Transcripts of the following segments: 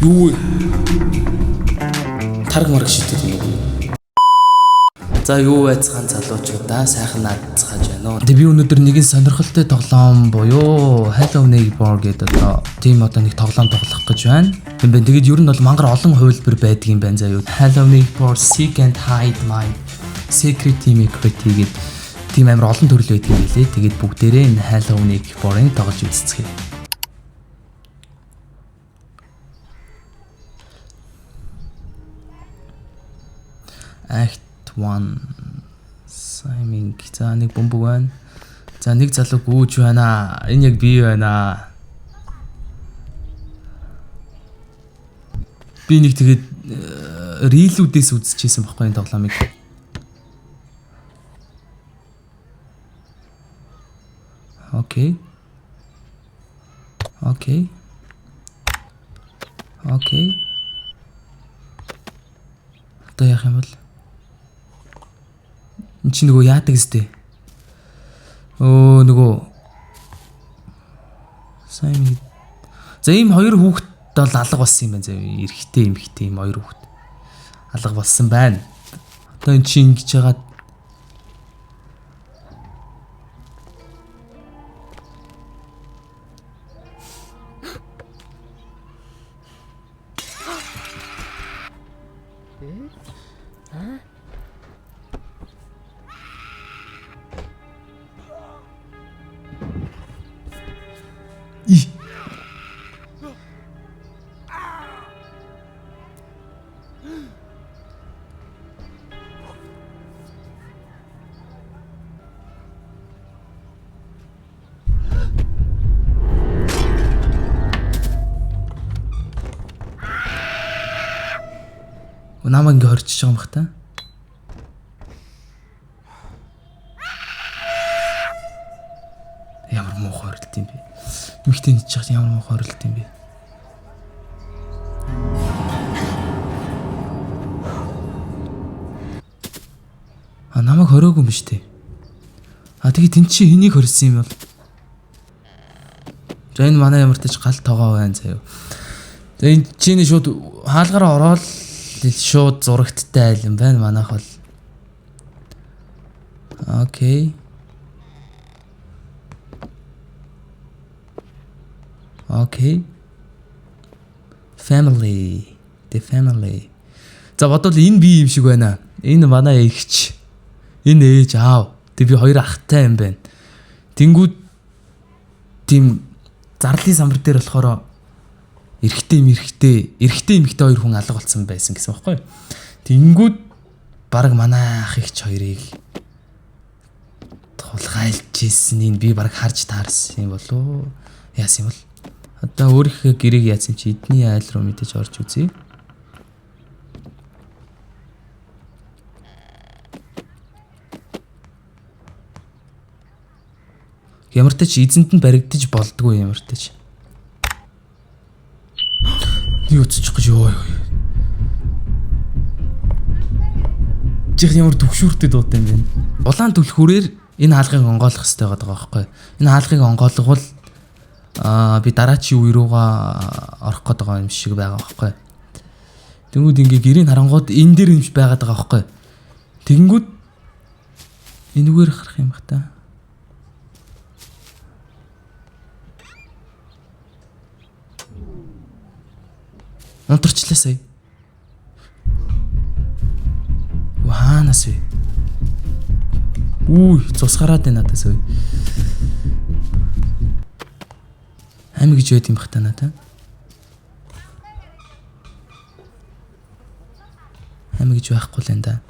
Юу тарг марг шидэт юм уу? За юу байцгаан залуучуудаа сайхан наацгааж байна уу? Би өнөөдөр нэгэн сонирхолтой тоглоом буюу Hello Neighbor гэдэг тийм нэг тоглоом тоглох гэж байна. Тэгээд ер нь бол мангар олон хувилбар байдаг юм байна заяа. Hello Neighbor Seek and Hide My Secret Secret гэдэг тийм амар олон төрөл байдаг юм лээ. Тэгээд бүгдээрээ энэ Hello Neighbor-ыг тоглож үзцгээе. Act 1 Simon за нэг бомбог байна. За нэг залуу гүйж байна. Энэ яг би байна. Би нэг тэгээд рилүүдээс үзчихсэн байхгүй энэ тоглоомыг. Окей. Одоо яах юм бол? Энд чи нөгөө яадаг зү? Нөгөө сайн. За ийм хоёр хүүхэд бол алга болсон юм байна зав. Эрэгтэй эмэгтэй ийм хоёр хүүхэд алга болсон байна. Одоо эн чи ингэж яагаад намайг ингээ хорчиж байгаа юм бах та. Ямар муухай хорилт юм бэ? Эмэгтэй нийт чад ямар муухай хорилт юм бэ? Намайг хороогүй юм биш үү? Тэгээд тэн чи энийг хорьсон юм бол. За энэ манай ямар ч гал тоогоо байна заяа. За энэ чиний шууд хаалгараа ороод шууд зурагттай айл юм байна манайх бол. Окей. Family. The family. За бодвол энэ би юм шиг байна. Энэ манай эгч. Энэ ээж аав. Тэг би хоёр ахтай юм байна. Тэнгүүд тийм зарлын самбар дээр болохоор эрэгтэй эмэгтэй хоёр хүн алга болсон байсан гэсэн байхгүй. Тэнгүүд баг манай ах ихч хоёрыг тулгайлж ийсэн энэ би баг харж таарсан юм болоо. Яасан юм бол? Одоо өөрийнхөө гэрээг яасан чи эдний айл руу мэдээж орж үзье. Ямар ч эзэнт нь баригдаж болдгоо ямар ч. Юу ч гэж ёо. Чих ямар төгшүүртэй дуутай юм бэ? Улаан түлхүүрээр энэ хаалгыг онгойлгох хэрэгтэй байгаа байхгүй. Энэ хаалгыг онгойлгол би дараачийн үе руугаа орох гээд байгаа юм шиг байгаа байхгүй. Тэнгүүд ингээ гэрийн харангууд энэ дээр юмш байгаад байгаа байхгүй. Тэнгүүд энэгээр харах юм бах та. Унтарчлаа сая. Хаанаас вэ? Цус гараад байна надаас вэ? Ами гэж байд юм бах та надаа. Ами гэж байхгүй л энэ да.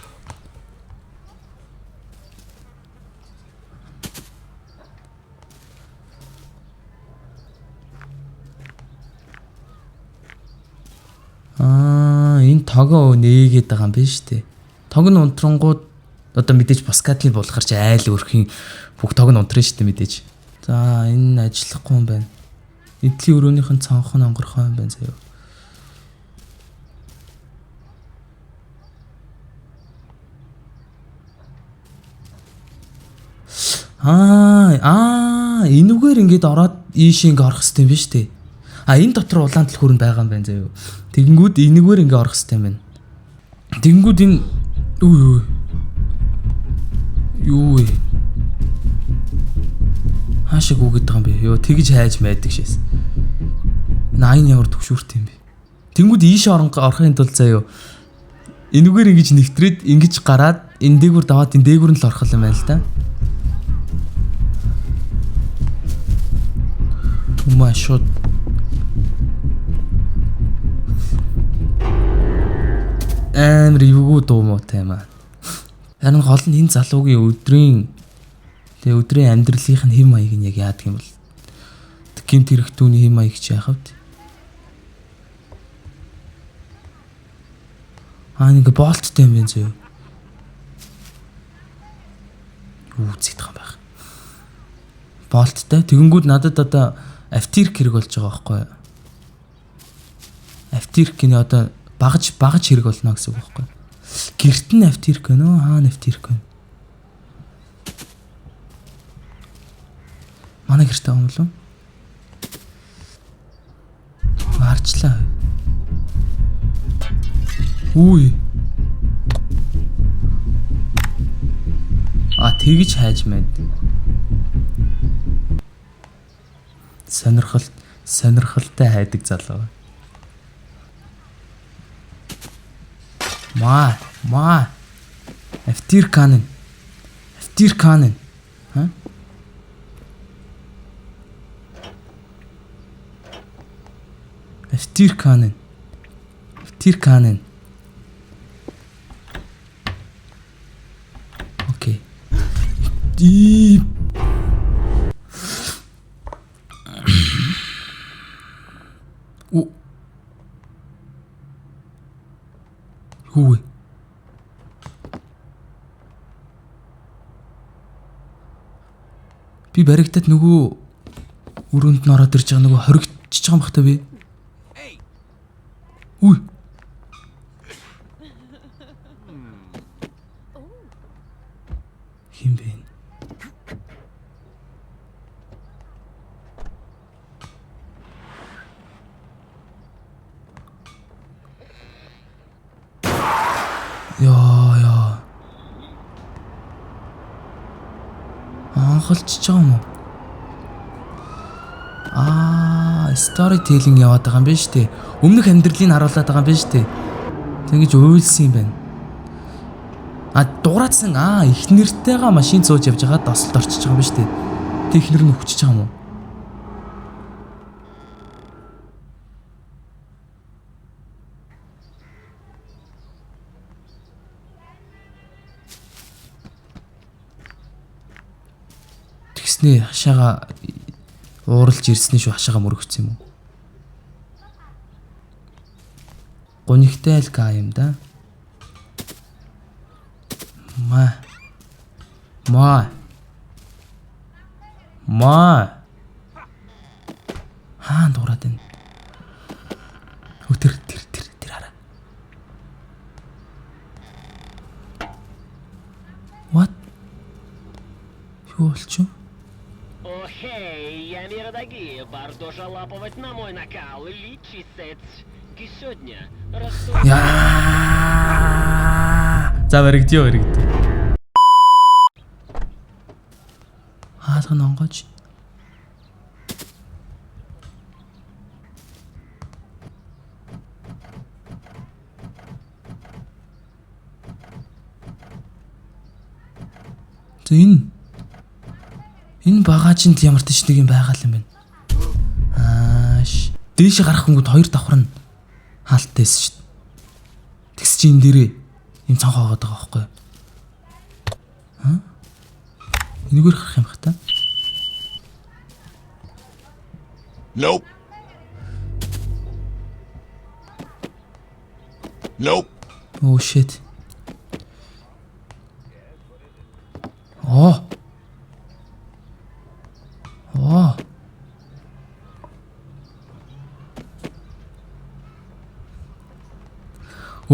Энэ тогоо нээгээд байгаа юм биш үү? Тог нь унтрангууд одоо мэдээж Паскатлын болохоор ч айл өрхийн бүх тог нь унтрын шүү дээ мэдээж. За энэ ажиллахгүй юм байна. Эдлийн өрөөнийх нь цонх нь онгорхоо юм байна заяа. Энүүгээр ингээд ороод ийш ингээ орох хэрэгтэй юм биш үү? Энэ дотор улаан түлхүүр нь байгаа юм байна заяа. Тэгэнгүүт энэгээр ингээ орох хэрэгтэй юм байна. Тэгэнгүүт энэ юу вэ? Хаашаа гүгээд байгаа юм бэ? Йоо тэгж хайж майдаг шээс. Энэ ямар төвшүүрт юм бэ? Тэнгүүд ийш орохын тулд заяа. Энэгээр ингэж нэвтрээд ингэж гараад энэ дээгүүр даваад энэ дээгүүр нь л орох юм байна л да. Машууд эвгүй дуу муутай юм аа. Харин гол нь энэ залуугийн өдрийн амьдралынх нь хэм маяг нь яг яадаг юм бол. Гэмт хэрэгтүүний хэм маяг ч яахав. Нэг болттой юм байна зөө. Юу зэдэх юм байх. Болттой. Тэгэнгүүт надад одоо автирк хэрэг болж байгаа байхгүй юу? Автирк гинэ одоо багаж хэрэг болно гэсэн үг байхгүй юу? Гэрт нь автирк байна уу? Хаана автирк байна? Манай гэртээ юм лөө? Марчлаа. Үгүй. Тэгж хайж мэд. Сонирхолтой хайдаг залуу. Ма. Автирканен. Ха? Автирканен. Окей. Хүү. Би баригдаад нөгөө өрөөнд нь ороод ирж байгаа нөгөө хоригдчихж байгаа юм бах та би. Үгүй. Хин бэ? Яа. Анхалчж байгаа юм уу? Storytelling яваад байгаа юм байна шүү дээ. Өмнөх амьдралыг харуулад байгаа юм байна шүү дээ. Тэгэж уйлсан юм байна. Дураадсан их нэртэйгээ машин зууж явж байгаа досолд орчиж байгаа юм байна шүү дээ. Тэг их нэр нь өвчж байгаа юм уу? Тэгснээ хашаага ууралж ирснээ шүү хашаага мөрөгцсөн юм уу? Гонигтай л га юм да. Хаан дуурайд байна. Тэр хараа. What? Юу болчих вэ? Окей, я мир дорогие, Бардожа лаповать на мой накал, личи сеть. Сегодня растут... За баригдъя. Хаалга нонгож. Энэ багаажинд ямар ч нэг юм байгаа юм байна. Дээш гарах хүнгүүд хоёр давхар нь хаалтайсэн шүү дээ. Тэгс чи энэ дээрээ юм цанх хаагаад байгаа байхгүй юу? Энэгээр гарах юм бах та. Nope. Oh shit.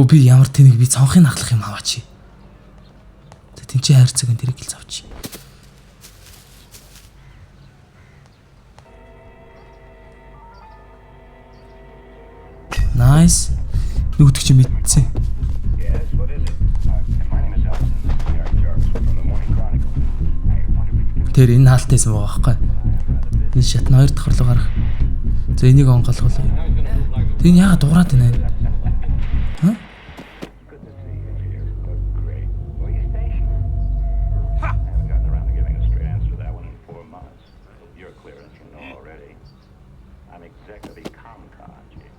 Би ямар тэнэг би цонхыг нахлах юм аваач. Тэнцээ хайрцаг энэ тэрийг л завч. Nice. Нүгдчих чи мэдсэн. Yes, what is it? My name is Elson. We are Jarvis from the Morning Chronicle. I wonder if you Тэр энэ хаалтайсан байгаа байхгүй. Энэ шатны 2 дахь руу гарах. За энийг онголгоолоо. Тэг энэ яагаад дуурайд байна? Ха? good to see you here. Look great. Where you stationed? I haven't gotten around to giving a straight answer to that one in 4 months. Your clearance, you know already. I'm exec of Ecomcon, James.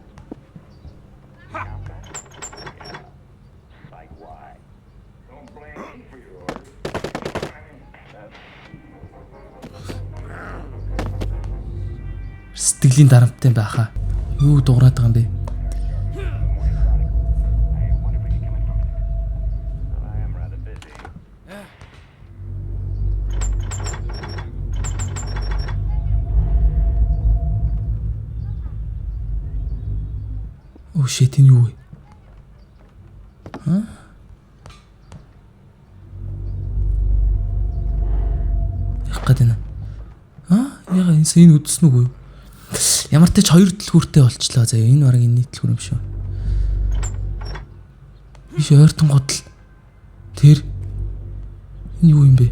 Ecomcon? Yeah. Site-wide. Don't blame me for your orders. I mean, Сэтгэлийн дарамттай байхаа. Юу дуурайд байгаа юм бэ? I wonder where you're coming from. Well, I am rather busy. Oh shit, энэ юу вэ? Ха? Яг гэдэг нь. Яга энэ үдсэн үгүй юу? Ямар ч тач 2 дэлгүүртэй болчлоо. За энэ бараг энэ дэлгүүр юм шүү. Биш ойртон гудал. Тэр энэ юу юм бэ?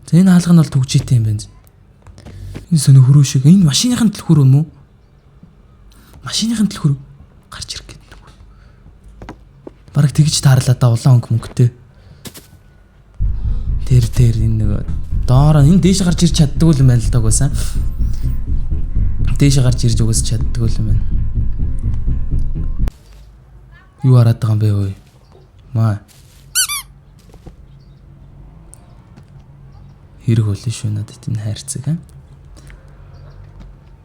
За энэ хаалга нь бол төгжээтэй юм байна. Энэ сонио хөрөө шиг. Энэ машиныхын дэлгүүр юм уу? Машиныхын дэлгүүр гарч ирэх гэдэг. Бараг тэгж таарлаа да улаан мөнгөтэй. Тэр энэ нэг доор энэ дээш гарч ирч чаддаг юм байна л даг байсан. Дээш гарч ирж угсаж чаддаг юм байна. Юу хараад байгаа юм бэ ой? Маа. Хэрэг болно шүү надад энэ хайрцаг аа.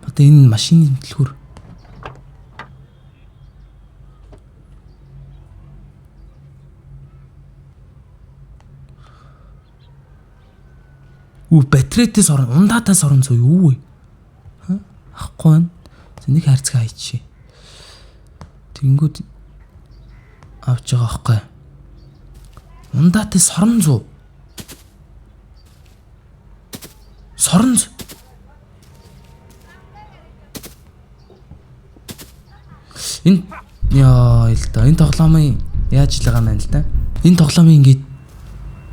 Одоо энэ машины дэлгүүр. Батарейтэй сорон, ундаатай сорон зөө юу вэ? Ха? Ахгүй байна. За нэг хайрцаг хайчи. Тэнгүүд авч байгаа байхгүй. Ундаатай сорон зөө. Сорон зөө. Энэ яа л да. Энэ тоглоомын яаж л байгаа юм байна л да. Энэ тоглоомын ингээд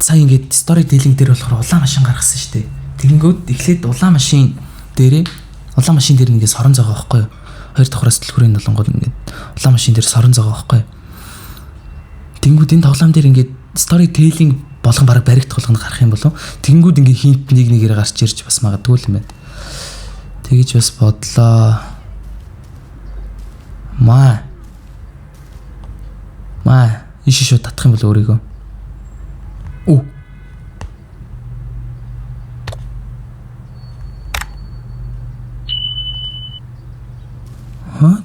сая ингээд story telling дээр болохоор улаан машин гаргасан шүү дээ. Тэгэнгүүт эхлээд улаан машин дээр ингээд сорон зогоо байхгүй юу? 2 давхраас дэлгүүрийн долонгод ингээд улаан машин дээр сорон зогоо байхгүй юу? Тэгэнгүүт энэ тоглоом дээр ингээд story telling болгон бараг баригдах болгоно гарах юм болов. Тэгэнгүүт ингээд хинт нэг нэгээр гарч ирж бас магадгүй юм байна. Тэгэж бас бодлоо. Маа. Иши шууд татах юм бол өөрийгөө. Оо. Ха?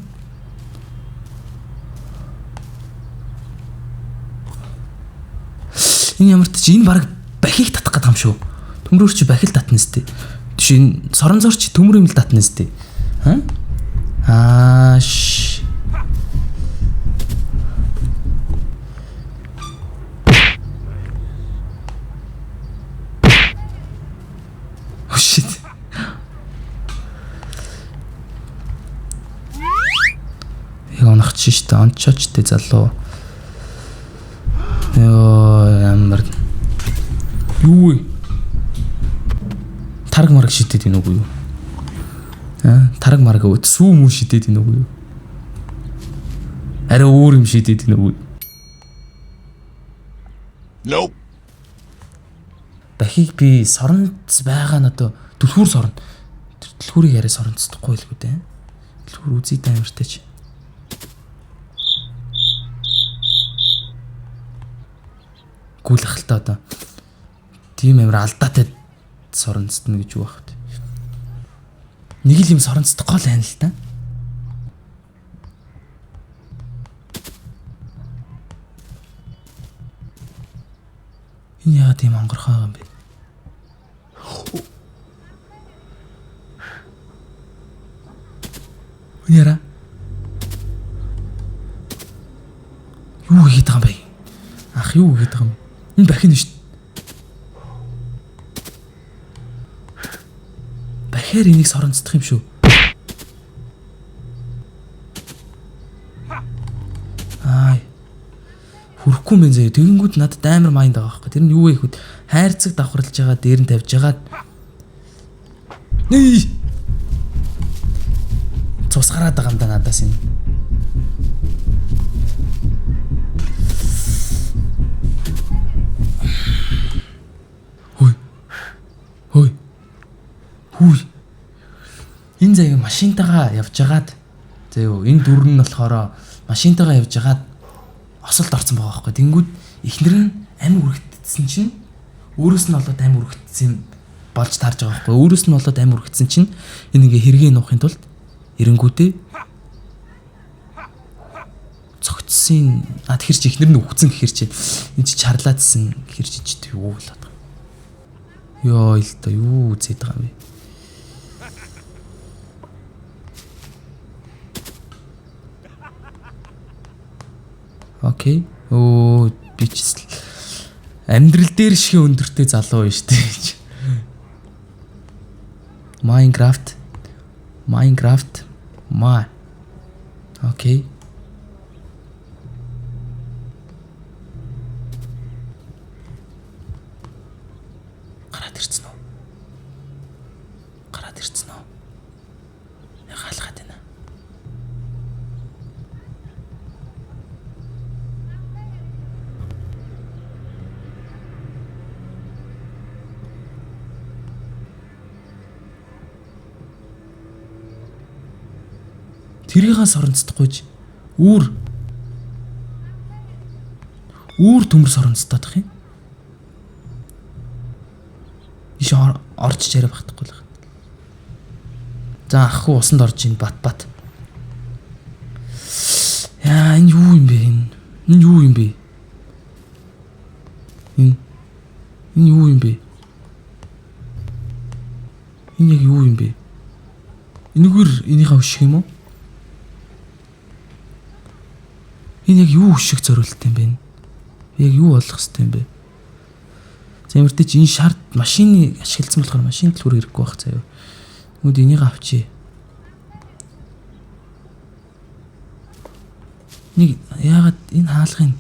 Энэ ямар ч энэ баг бахиг татах гэдэг юм шүү. Төмрөөр чи бахил татна сте. Тийш энэ сорон зор чи төмөр юм л татна сте. Ха? Ааш. Оногч штэ онцочтой залуу. Ёо ямар юу вэ? Тараг мараг шидэд ийн үгүй юу? Тараг мараг сүү мүү шидэд ийн үгүй юу? Арай өөр юм шидэд ийн үгүй юу? Nope. Дахиг би соронц байгаа нь одоо түлхүүр сорон. Тэр түлхүүрийг яриа соронцдохгүй л үү дээ. Түлхүүр үзий даймартай чи. Гүйлэх л та одоо. Тийм амар алдаатай соронцдно гэж юу бахт. Нэг л юм соронцдохгүй л байна л та. Энэ яа тийм онгорхоо юм бэ? Яра. Юу хийх гэдэг юм бэ? Ах юу хийх гэдэг юм? Энэ бахин шүү. Бахаар энийг соронцдох юм шүү. чадахгүй юм заяа. Тэгэнгүүт надад амар майнд байгаа байхгүй. Тэр нь юу вэ гэхэд хайрцаг давхарлаж байгаа дээр нь тавьж байгаа. Нээ. Цус гараад байгаа юм да надаас энэ. Хөөе. Энэ заяа машинтайгаа явжгаад заяа энэ дүр нь болохоор машинтайгаа явжгаад осолд орсон байгаа байхгүй. Тэнгүүд эхнэр нь амин үргэлтсэн чинь өөрөөс нь болоод амин үргэлтсэн болж таарж байгаа байхгүй. Өөрөөс нь болоод амин үргэлтсэн чинь энэ ингээ хэрэгээ нуухын тулд эренгүүтээ цогцсон. Тэгэхээр чи эхнэр нь үхсэн гэхэр чи энэ чи чарлаадсэн гэхэр чи юу болоод байгаа. Йоо ил та юу үзээд байгаа юм бэ? Окей. Оо би ч амьдрал дээр шиг өндөртэй залуу байж тээ. Minecraft. Окей. Гараад ирсэн үү? Ягаалгаад байна. Тэрийгээс оронцдохгүйж үүр төмөр соронцдох юм. Иш орж чараа багтахгүй л байна. За ахгүй усанд орж ийн бат. Яа энэ юу юм бэ? Энэ юу юм бэ? Энэ юу юм бэ? Энэ яг юу юм бэ? Энэгээр энийхээ өшөх юм уу? Энэ яг юу өшөх зориулт юм бэ? Яг юу болох хэвтэй юм бэ? Зэмэртэй чи энэ шарт машины ашигласан болохоор машин төлхөр хэрэггүй байх заяа. Нүд энийг авчи. Нэг яагаад энэ хаалгын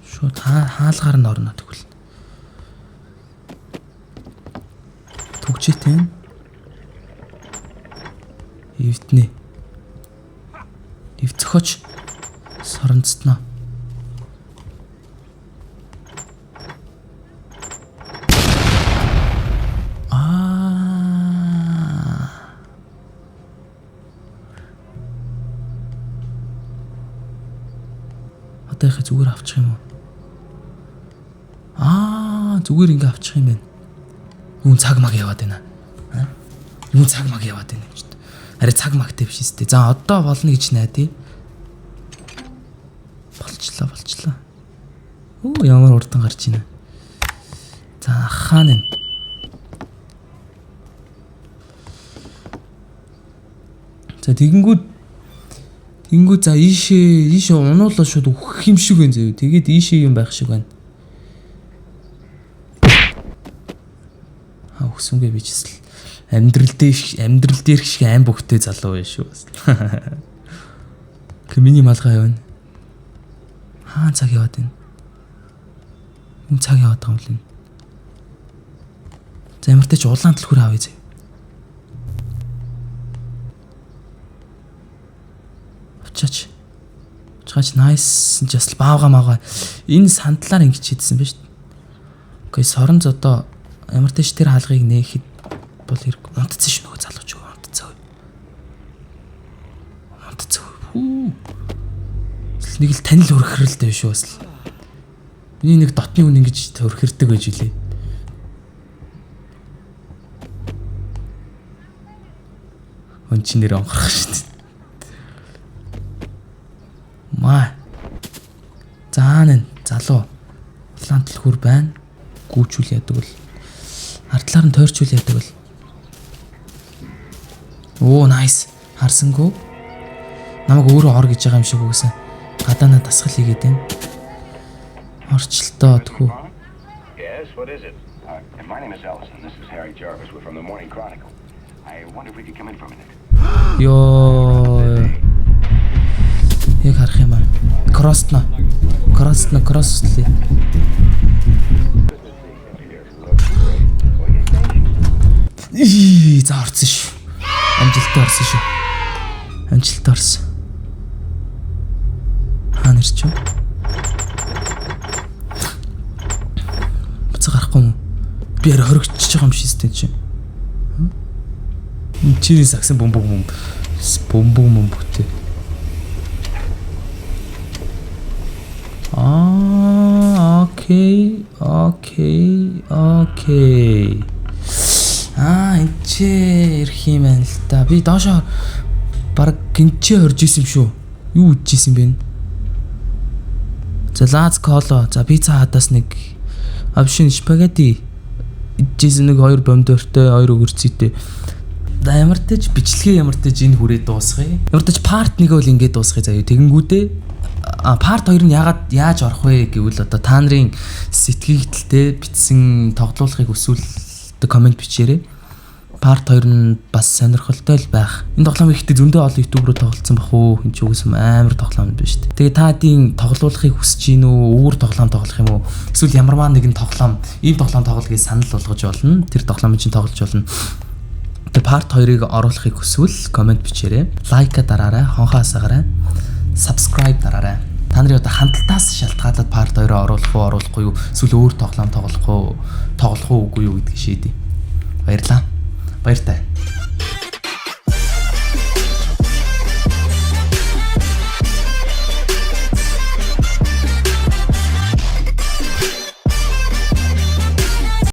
шууд хаалгаар нь орно тэгвэл. Түгчээтэй. Эвтнэ. Эвцөхөч соронцтноо. Одоо их зүгээр авчих юм уу? Зүгээр ингээ авчих юм байна. Юун цаг маг яваад байна. Юун цаг маг яваад байна юм чинь. Харин цаг магтай биш үстэй. За одоо болно гэж найдаа. Болчлаа. Ямар урдан гарч ийна. За хаана. За тэгэнгүүт за ийшээ унуулаа шууд өгөх юм шиг байна заяа. Тэгээд ийшээ юм байх шиг байна. Өгсөнгээ би ч гэсэн амьдрал дээр шиг ам бөхтэй залуу байх шүү. Миний малгай явна. Цаг яваад байна. Юм цаг яваад байгаа юм л. За ямартай ч улаан төлхөр авъя заяа. Авчаач nice just баага. Энэ сандлаар ингэж хийдсэн ба шүү. Окей, соронз одоо ямартай ч тэр хаалгыг нээхэд бол хэрэг унтцсан шүү нөгөө залууч унтцсан. Нэг л танил өрхрэлтэй биш үү бас. Миний нэг дотны хүн ингэж өрхөрдөг байж үлээ. Өн чи нэр онгорох шүү дээ. Заанаа залуу улаан төлхөр байна. Гүүчүүл яадаг бол ардлаар нь тойрчүүл яадаг бол. Nice. Харсангүй. Намайг өөрөө ор гэж байгаа юм шиг үгсэн. Гадаанаа дасгал хийгээд байна. Орчлоо тхүү. Yes, what is it? My name is Ellison. This is Harry Jarvis. We're from the Morning Chronicle. I wonder if we could come in for a minute. Йоо. Яг харах юм аа. Кросслээ. За орсон шүү. Амжилттай орсон. Хаана ирч вэ? Буцаа гарахгүй юм. Би арай хоригдчихж байгаа юм шиг сте чи. Чиний сагсан бөмбөгтэй. Окей. Энчээ ирэх юм байна л да. Би доошоо баг гинчээ орж исэн юм шүү. Юу үдчихсэн бэ? За лац коло. За пицца хатаас нэг авшин спагетти. Идчихсэн нэг 2 бомдортой, 2 өгөрцөйтэй. Ямар ч бичлэгээ энэ хүрээ дуусгая. Ямар ч part 1-ийг бол ингэж дуусгая заяа. Тэгэнгүүтээ part 2 нь яаж орох вэ гэвэл одоо та нарын сэтгэгдэлтэй бичсэн тоглоулахыг хүсвэл комент бичээрэй. Part 2 нь бас сонирхолтой л байх. Энэ тоглоом ихтэй зөндөө олон ютубероо тоглолцсон бах уу? Энд ч үгүйсэм амар тоглоом биш үү. Тэгээ та дийн тоглоулахыг хүсэж гин үү? Өөр тоглоом тоглох юм уу? Эсвэл ямарваа нэгэн тоглоом, ийм тоглоом тоглох гэж санал болгож болно. Тэр тоглоомыг чинь тоглож болно. Тэгээ part 2-ыг оруулахыг хүсвэл комент бичээрэй. Лайка дараарай, хонхоо хасаагаарай. Subscribe дараарай. Та нарын одоо хандлтаас шалтгаалаад part 2-оо оруулахгүй юу? Эсвэл өөр тоглоом тоглох уу үгүй юу гэдгийг шийдье. Баярлалаа. Баяртай.